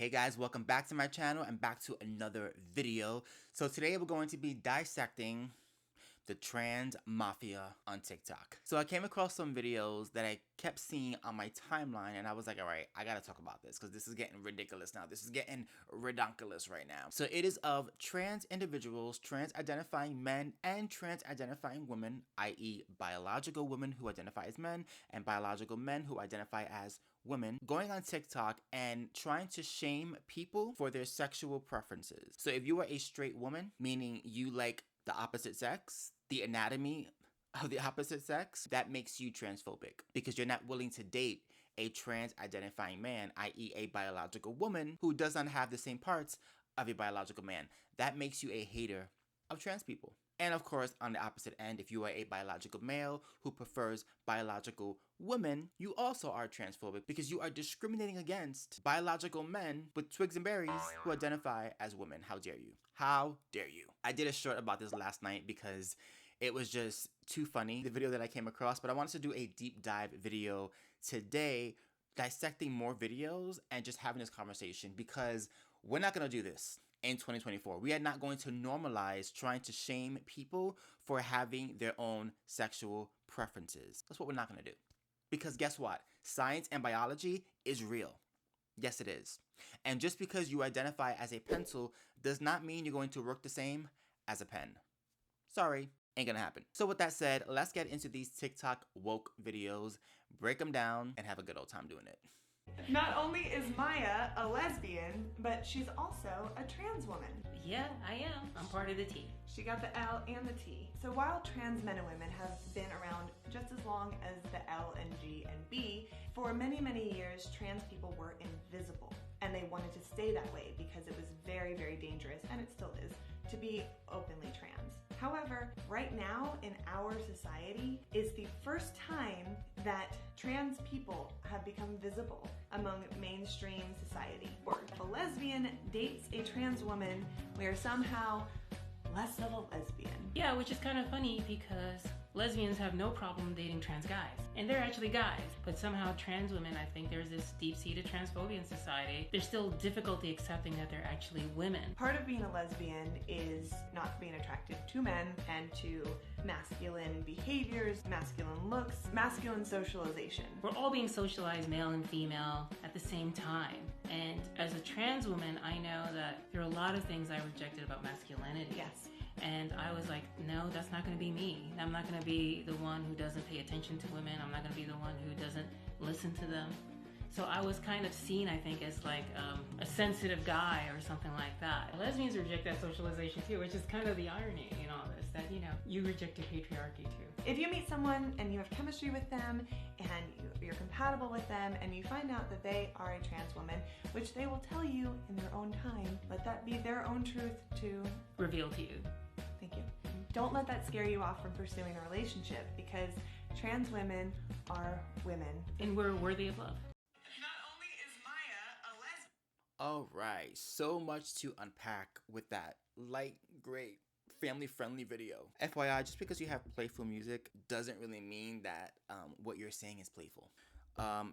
Hey guys, welcome back to my channel and back to another video. So today we're going to be dissecting the trans mafia on TikTok. So I came across some videos that I kept seeing on my timeline and I was like, all right, I gotta talk about this because this is getting ridiculous now. This is getting redonkulous right now. So it is of trans individuals, trans identifying men and trans identifying women, i.e. biological women who identify as men and biological men who identify as women, going on TikTok and trying to shame people for their sexual preferences. So if you are a straight woman, meaning you like the opposite sex, the anatomy of the opposite sex, that makes you transphobic because you're not willing to date a trans identifying man, i.e. a biological woman who does not have the same parts of a biological man. That makes you a hater of trans people. And of course, on the opposite end, if you are a biological male who prefers biological women, you also are transphobic because you are discriminating against biological men with twigs and berries who identify as women. How dare you? How dare you? I did a short about this last night because it was just too funny, the video that I came across, but I wanted to do a deep dive video today, dissecting more videos and just having this conversation because we're not going to do this in 2024. We are not going to normalize trying to shame people for having their own sexual preferences. That's what we're not going to do. Because guess what? Science and biology is real. Yes, it is. And just because you identify as a pencil does not mean you're going to work the same as a pen. Sorry, ain't gonna happen. So with that said, let's get into these TikTok woke videos, break them down, and have a good old time doing it. Not only is Maya a lesbian, but she's also a trans woman. Yeah, I am. I'm part of the T. She got the L and the T. So while trans men and women have been around just as long as the L and G and B, for many, many years, trans people were invisible. And they wanted to stay that way because it was very, very dangerous, and it still is, to be openly trans. However, right now in our society is the first time that trans people have become visible among mainstream society. If a lesbian dates a trans woman, we are somehow less of a lesbian. Yeah, which is kind of funny because lesbians have no problem dating trans guys. And they're actually guys. But somehow trans women, I think there's this deep-seated transphobia in society. There's still difficulty accepting that they're actually women. Part of being a lesbian is not being attracted to men and to masculine behaviors, masculine looks, masculine socialization. We're all being socialized, male and female, at the same time. And as a trans woman, I know that there are a lot of things I rejected about masculinity. Yes. And I was like, no, that's not going to be me. I'm not going to be the one who doesn't pay attention to women. I'm not going to be the one who doesn't listen to them. So I was kind of seen, I think, as like a sensitive guy or something like that. Lesbians reject that socialization too, which is kind of the irony in all this, that, you know, you rejected patriarchy too. If you meet someone and you have chemistry with them and you're compatible with them and you find out that they are a trans woman, which they will tell you in their own time, let that be their own truth to reveal to you. Thank you. Don't let that scare you off from pursuing a relationship because trans women are women. And we're worthy of love. Not only is Maya a lesbian. All right, so much to unpack with that light, great, family-friendly video. FYI, just because you have playful music doesn't really mean that what you're saying is playful.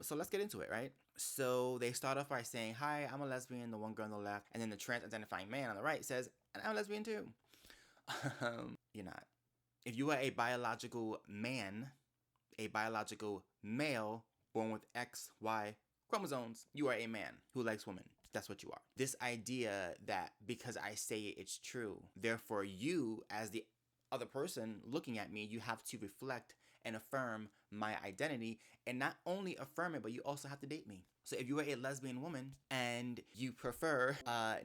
So let's get into it, right? So they start off by saying, hi, I'm a lesbian, the one girl on the left, and then the trans-identifying man on the right says, and I'm a lesbian too. You're not. If you are a biological man, a biological male born with XY chromosomes, you are a man who likes women. That's what you are. This idea that because I say it, it's true, therefore you, as the other person looking at me, you have to reflect and affirm my identity, and not only affirm it, but you also have to date me. So if you are a lesbian woman and you prefer,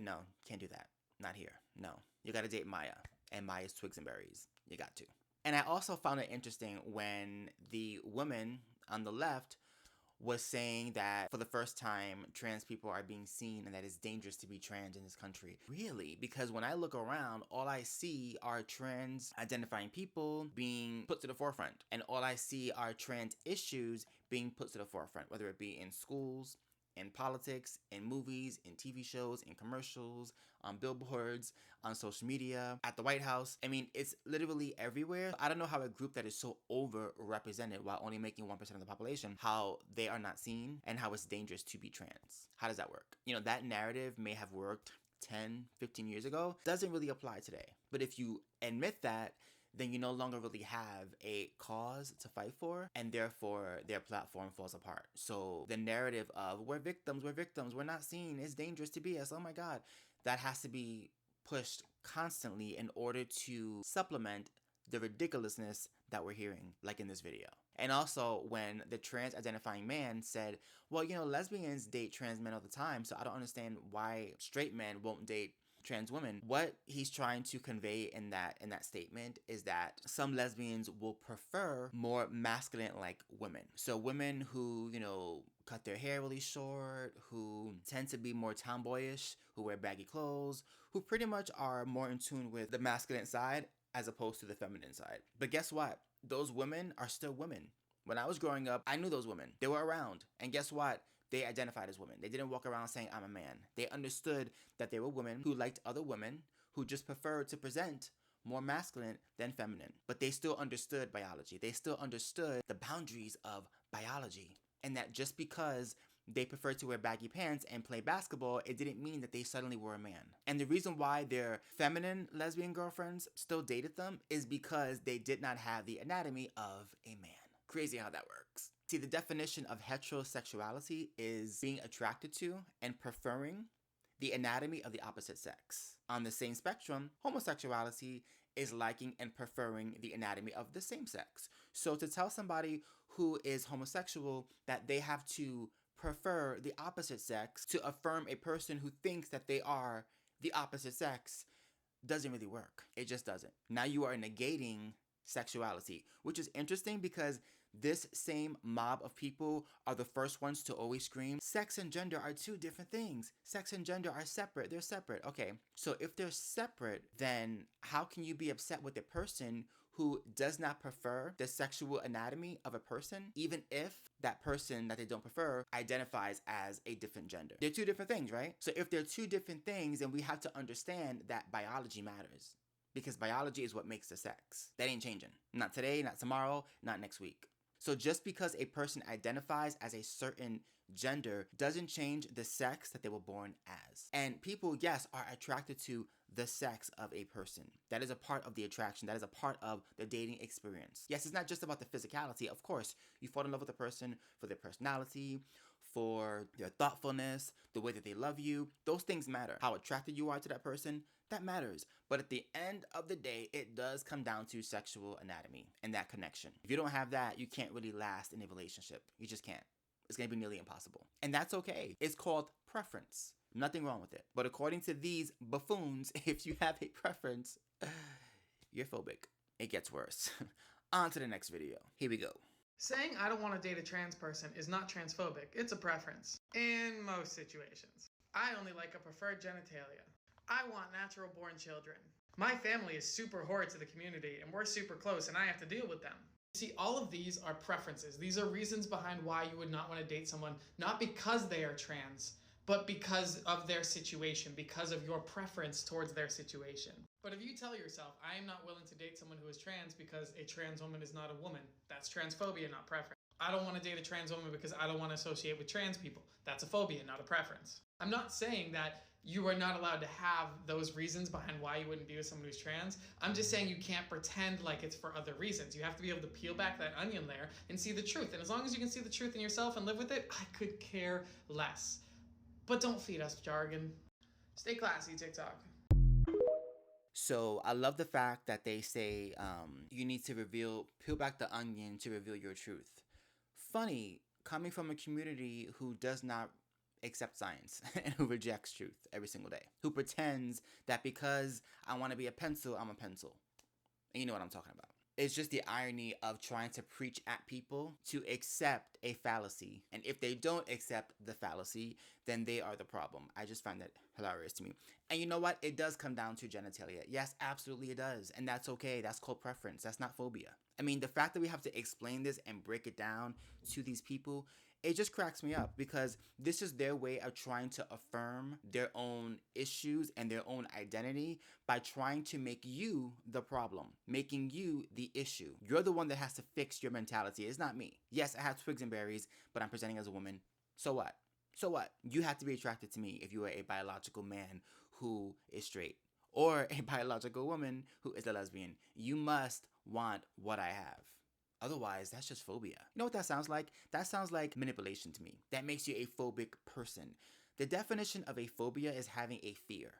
no, can't do that. Not here. No. You gotta date Maya. And Maya's twigs and berries. You got to. And I also found it interesting when the woman on the left was saying that for the first time, trans people are being seen and that it's dangerous to be trans in this country. Really? Because when I look around, all I see are trans identifying people being put to the forefront. And all I see are trans issues being put to the forefront, whether it be in schools, in politics, in movies, in TV shows, in commercials, on billboards, on social media, at the White House. I mean, it's literally everywhere. I don't know how a group that is so overrepresented while only making 1% of the population, how they are not seen and how it's dangerous to be trans. How does that work? You know, that narrative may have worked 10, 15 years ago, doesn't really apply today. But if you admit that, then you no longer really have a cause to fight for, and therefore their platform falls apart. So the narrative of we're victims, we're not seen, it's dangerous to be us, oh my God, that has to be pushed constantly in order to supplement the ridiculousness that we're hearing, like in this video. And also when the trans identifying man said, well, you know, lesbians date trans men all the time, so I don't understand why straight men won't date trans women. What he's trying to convey in that statement is that some lesbians will prefer more masculine like women. So women who, you know, cut their hair really short, who tend to be more tomboyish, who wear baggy clothes, who pretty much are more in tune with the masculine side as opposed to the feminine side. But guess what? Those women are still women. When I was growing up, I knew those women. They were around. And guess what? They identified as women. They didn't walk around saying, I'm a man. They understood that they were women who liked other women, who just preferred to present more masculine than feminine. But they still understood biology. They still understood the boundaries of biology. And that just because they preferred to wear baggy pants and play basketball, it didn't mean that they suddenly were a man. And the reason why their feminine lesbian girlfriends still dated them is because they did not have the anatomy of a man. Crazy how that works. See, the definition of heterosexuality is being attracted to and preferring the anatomy of the opposite sex. On the same spectrum, homosexuality is liking and preferring the anatomy of the same sex. So to tell somebody who is homosexual that they have to prefer the opposite sex to affirm a person who thinks that they are the opposite sex doesn't really work. It just doesn't. Now you are negating sexuality, which is interesting because this same mob of people are the first ones to always scream, sex and gender are two different things. Sex and gender are separate. They're separate. Okay, so if they're separate, then how can you be upset with a person who does not prefer the sexual anatomy of a person, even if that person that they don't prefer identifies as a different gender? They're two different things, right? So if they're two different things, then we have to understand that biology matters. Because biology is what makes the sex. That ain't changing. Not today, not tomorrow, not next week. So just because a person identifies as a certain gender doesn't change the sex that they were born as. And people, yes, are attracted to the sex of a person. That is a part of the attraction. That is a part of the dating experience. Yes, it's not just about the physicality. Of course, you fall in love with a person for their personality, for their thoughtfulness, the way that they love you. Those things matter. How attracted you are to that person, that matters. But at the end of the day, it does come down to sexual anatomy and that connection. If you don't have that, you can't really last in a relationship. You just can't. It's going to be nearly impossible. And that's okay. It's called preference. Nothing wrong with it. But according to these buffoons, if you have a preference, you're phobic. It gets worse. On to the next video. Here we go. Saying I don't want to date a trans person is not transphobic. It's a preference. In most situations. I only like a preferred genitalia. I want natural born children. My family is super horrid to the community and we're super close and I have to deal with them. See, all of these are preferences. These are reasons behind why you would not want to date someone, not because they are trans, but because of their situation, because of your preference towards their situation. But if you tell yourself, I am not willing to date someone who is trans because a trans woman is not a woman, that's transphobia, not preference. I don't want to date a trans woman because I don't want to associate with trans people. That's a phobia, not a preference. I'm not saying that you are not allowed to have those reasons behind why you wouldn't be with someone who's trans. I'm just saying you can't pretend like it's for other reasons. You have to be able to peel back that onion layer and see the truth. And as long as you can see the truth in yourself and live with it, I could care less. But don't feed us jargon. Stay classy, TikTok. So I love the fact that they say you need to peel back the onion to reveal your truth. Funny, coming from a community who does not accept science and who rejects truth every single day, who pretends that because I want to be a pencil, I'm a pencil. And you know what I'm talking about. It's just the irony of trying to preach at people to accept a fallacy. And if they don't accept the fallacy, then they are the problem. I just find that hilarious to me. And you know what? It does come down to genitalia. Yes, absolutely it does. And that's okay. That's called preference. That's not phobia. I mean, the fact that we have to explain this and break it down to these people It just cracks me up because this is their way of trying to affirm their own issues and their own identity by trying to make you the problem, making you the issue. You're the one that has to fix your mentality. It's not me. Yes, I have twigs and berries, but I'm presenting as a woman. So what? So what? You have to be attracted to me if you are a biological man who is straight or a biological woman who is a lesbian. You must want what I have. Otherwise, that's just phobia. You know what that sounds like? That sounds like manipulation to me. That makes you a phobic person. The definition of a phobia is having a fear.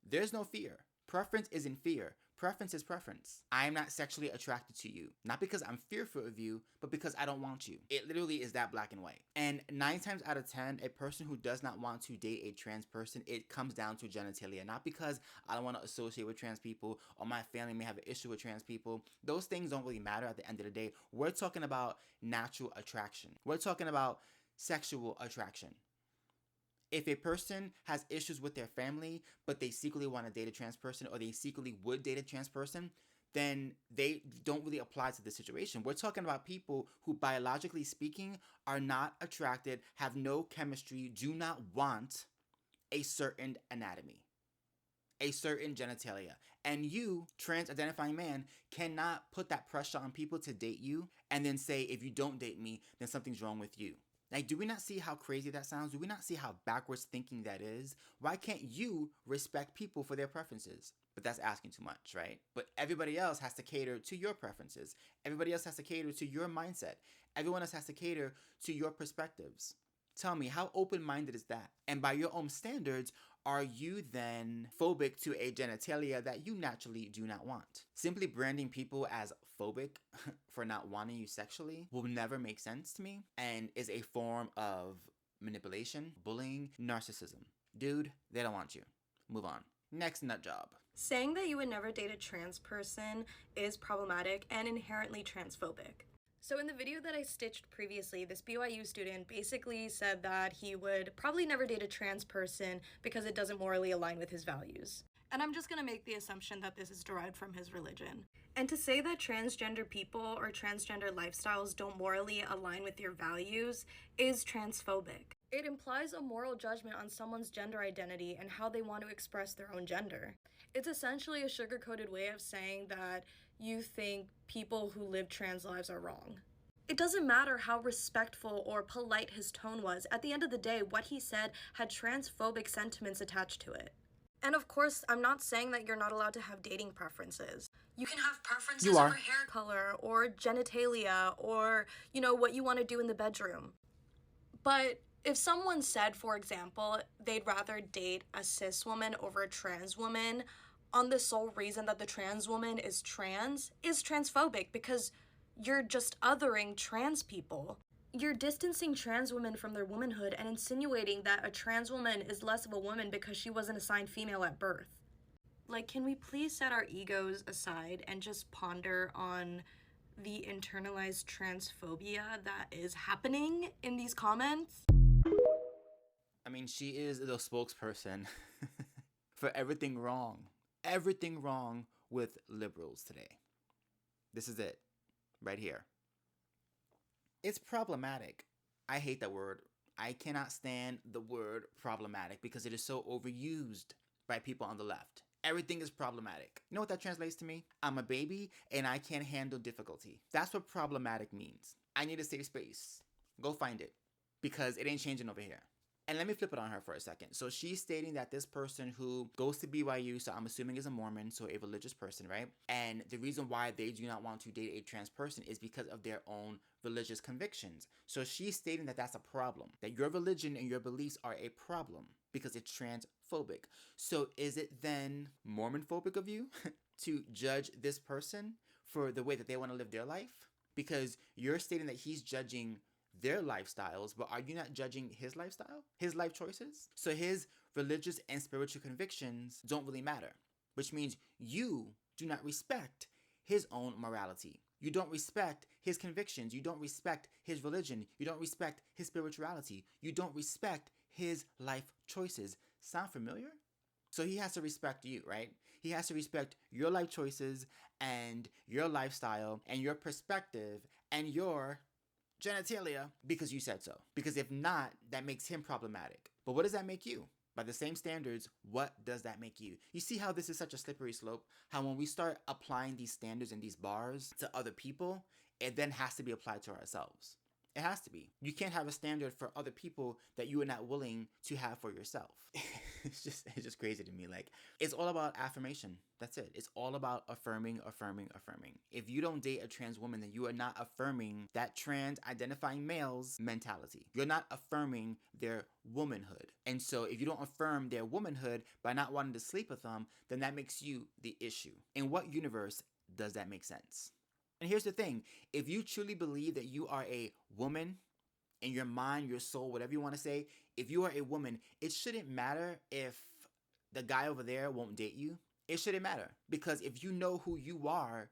There's no fear. Preference isn't fear. Preference is preference. I'm not sexually attracted to you. Not because I'm fearful of you, but because I don't want you. It literally is that black and white. And 9 times out of 10, a person who does not want to date a trans person, it comes down to genitalia. Not because I don't want to associate with trans people or my family may have an issue with trans people. Those things don't really matter at the end of the day. We're talking about natural attraction. We're talking about sexual attraction. If a person has issues with their family, but they secretly want to date a trans person or they secretly would date a trans person, then they don't really apply to the situation. We're talking about people who, biologically speaking, are not attracted, have no chemistry, do not want a certain anatomy, a certain genitalia. And you, trans-identifying man, cannot put that pressure on people to date you and then say, if you don't date me, then something's wrong with you. Like, do we not see how crazy that sounds? Do we not see how backwards thinking that is? Why can't you respect people for their preferences? But that's asking too much, right? But everybody else has to cater to your preferences. Everybody else has to cater to your mindset. Everyone else has to cater to your perspectives. Tell me, how open-minded is that? And by your own standards, are you then phobic to a genitalia that you naturally do not want? Simply branding people as phobic for not wanting you sexually will never make sense to me and is a form of manipulation, bullying, narcissism. Dude, they don't want you. Move on. Next nut job. Saying that you would never date a trans person is problematic and inherently transphobic. So in the video that I stitched previously, this BYU student basically said that he would probably never date a trans person because it doesn't morally align with his values. And I'm just gonna make the assumption that this is derived from his religion. And to say that transgender people or transgender lifestyles don't morally align with your values is transphobic. It implies a moral judgment on someone's gender identity and how they want to express their own gender. It's essentially a sugar-coated way of saying that you think people who live trans lives are wrong. It doesn't matter how respectful or polite his tone was. At the end of the day, what he said had transphobic sentiments attached to it. And of course, I'm not saying that you're not allowed to have dating preferences. You can have preferences over hair color or genitalia or, what you want to do in the bedroom. But if someone said, for example, they'd rather date a cis woman over a trans woman on the sole reason that the trans woman is transphobic because you're just othering trans people. You're distancing trans women from their womanhood and insinuating that a trans woman is less of a woman because she wasn't assigned female at birth. Like, can we please set our egos aside and just ponder on the internalized transphobia that is happening in these comments? I mean, she is the spokesperson for everything wrong. Everything wrong with liberals today. This is it. Right here. It's problematic. I hate that word. I cannot stand the word problematic because it is so overused by people on the left. Everything is problematic. You know what that translates to me? I'm a baby and I can't handle difficulty. That's what problematic means. I need a safe space. Go find it because it ain't changing over here. And let me flip it on her for a second. So she's stating that this person who goes to BYU, so I'm assuming is a Mormon, so a religious person, right? And the reason why they do not want to date a trans person is because of their own religious convictions. So she's stating that that's a problem, that your religion and your beliefs are a problem because it's transphobic. So is it then Mormon-phobic of you to judge this person for the way that they want to live their life? Because you're stating that he's judging their lifestyles, but are you not judging his lifestyle, his life choices? So his religious and spiritual convictions don't really matter, which means you do not respect his own morality. You don't respect his convictions. You don't respect his religion. You don't respect his spirituality. You don't respect his life choices. Sound familiar? So he has to respect you, right? He has to respect your life choices and your lifestyle and your perspective and your genitalia because you said so. Because if not, that makes him problematic. But what does that make you? By the same standards, what does that make you? You see how this is such a slippery slope? How when we start applying these standards and these bars to other people, it then has to be applied to ourselves. It has to be. You can't have a standard for other people that you are not willing to have for yourself. It's just crazy to me. Like, it's all about affirmation. That's it. It's all about affirming, affirming, affirming. If you don't date a trans woman, then you are not affirming that trans identifying male's mentality. You're not affirming their womanhood. And so if you don't affirm their womanhood by not wanting to sleep with them, then that makes you the issue. In what universe does that make sense? And here's the thing. If you truly believe that you are a woman, in your mind, your soul, whatever you want to say, if you are a woman, it shouldn't matter if the guy over there won't date you. It shouldn't matter. Because if you know who you are,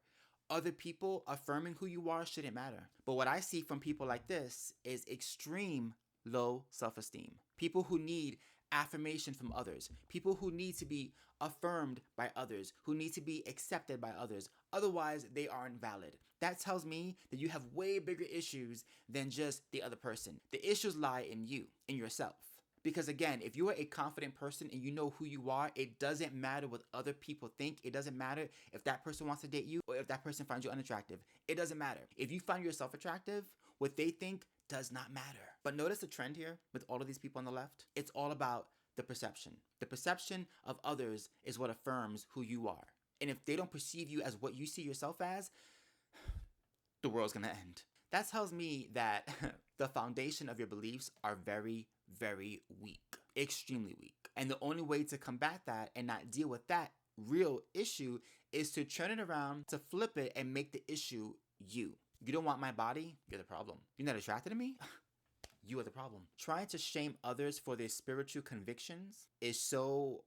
other people affirming who you are shouldn't matter. But what I see from people like this is extreme low self-esteem. People who need affirmation from others. People who need to be affirmed by others. Who need to be accepted by others. Otherwise, they aren't valid. That tells me that you have way bigger issues than just the other person. The issues lie in you, in yourself. Because again, if you are a confident person and you know who you are, it doesn't matter what other people think. It doesn't matter if that person wants to date you or if that person finds you unattractive. It doesn't matter. If you find yourself attractive, what they think does not matter. But notice the trend here with all of these people on the left. It's all about the perception. The perception of others is what affirms who you are. And if they don't perceive you as what you see yourself as, the world's gonna end. That tells me that the foundation of your beliefs are very, very weak. Extremely weak. And the only way to combat that and not deal with that real issue is to turn it around, to flip it and make the issue you. You don't want my body? You're the problem. You're not attracted to me? You are the problem. Trying to shame others for their spiritual convictions is so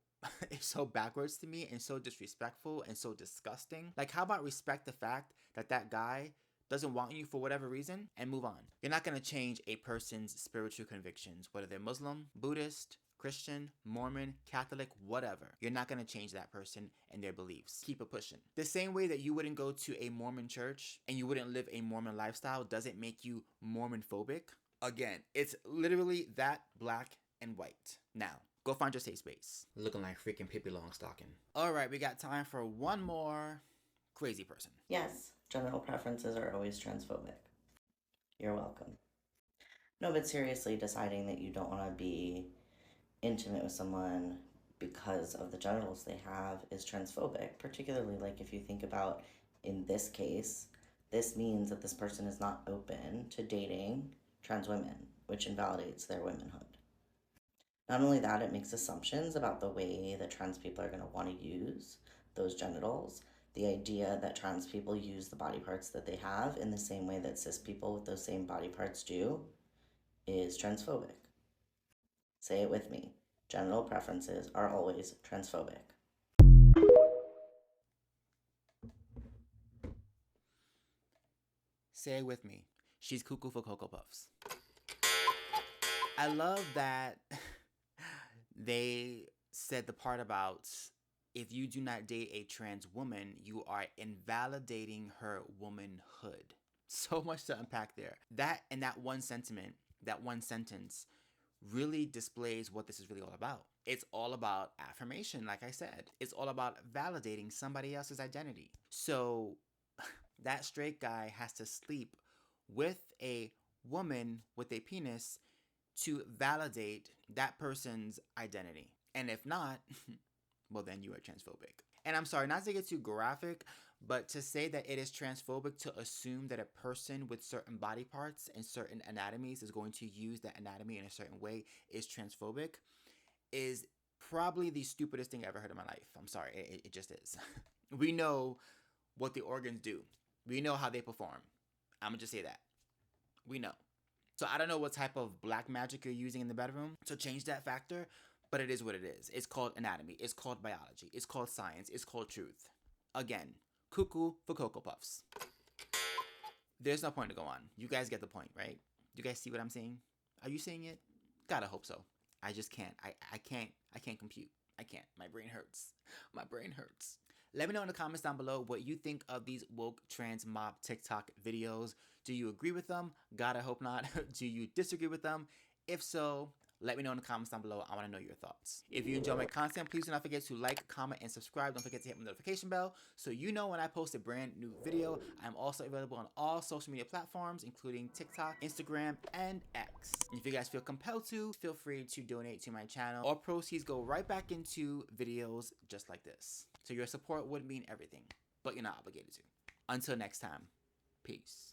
backwards to me and so disrespectful and so disgusting. Like, how about respect the fact that that guy doesn't want you for whatever reason and move on? You're not going to change a person's spiritual convictions, whether they're Muslim, Buddhist, Christian, Mormon, Catholic, whatever. You're not going to change that person and their beliefs. Keep it pushing. The same way that you wouldn't go to a Mormon church and you wouldn't live a Mormon lifestyle doesn't make you Mormon phobic. Again, it's literally that black and white. Now, go find your safe space. Looking like freaking Pippi Longstocking. All right, we got time for one more crazy person. Yes, genital preferences are always transphobic. You're welcome. No, but seriously, deciding that you don't want to be intimate with someone because of the genitals they have is transphobic, particularly like if you think about in this case, this means that this person is not open to dating trans women, which invalidates their womanhood. Not only that, it makes assumptions about the way that trans people are going to want to use those genitals. The idea that trans people use the body parts that they have in the same way that cis people with those same body parts do is transphobic. Say it with me. Genital preferences are always transphobic. Say it with me. She's cuckoo for Cocoa Puffs. I love that they said the part about if you do not date a trans woman, you are invalidating her womanhood. So much to unpack there. That and that one sentiment, that one sentence really displays what this is really all about. It's all about affirmation, like I said. It's all about validating somebody else's identity. So that straight guy has to sleep with a woman with a penis to validate that person's identity. And if not, well, then you are transphobic. And I'm sorry, not to get too graphic, but to say that it is transphobic to assume that a person with certain body parts and certain anatomies is going to use that anatomy in a certain way is transphobic is probably the stupidest thing I ever heard in my life. I'm sorry, it just is. We know what the organs do. We know how they perform. I'm gonna just say that. We know. So I don't know what type of black magic you're using in the bedroom to change that factor, but it is what it is. It's called anatomy. It's called biology. It's called science. It's called truth. Again, cuckoo for Cocoa Puffs. There's no point to go on. You guys get the point, right? You guys see what I'm saying? Are you seeing it? Gotta hope so. I just can't. I can't compute. I can't. My brain hurts. My brain hurts. Let me know in the comments down below what you think of these woke trans mob TikTok videos. Do you agree with them? God, I hope not. Do you disagree with them? If so, let me know in the comments down below. I want to know your thoughts. If you enjoy my content, please do not forget to like, comment, and subscribe. Don't forget to hit the notification bell so you know when I post a brand new video. I'm also available on all social media platforms, including TikTok, Instagram, and X. And if you guys feel compelled to, feel free to donate to my channel. All proceeds go right back into videos just like this. So your support would mean everything, but you're not obligated to. Until next time, peace.